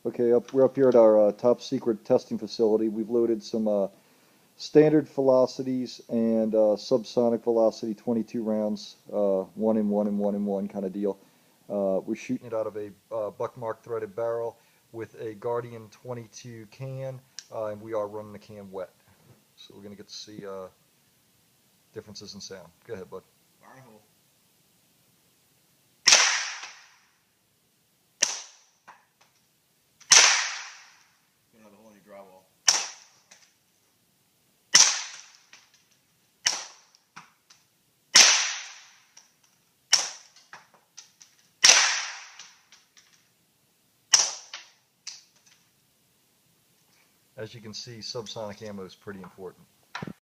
Okay, we're up here at our top secret testing facility. We've loaded some standard velocities and subsonic velocity 22 rounds, one in one and one in one kind of deal. We're shooting it out of a buckmark threaded barrel with a Guardian 22 can, and we are running the can wet. So we're going to get to see differences in sound. Go ahead, bud. Fire hole. You don't have a hole in your drywall. As you can see, subsonic ammo is pretty important.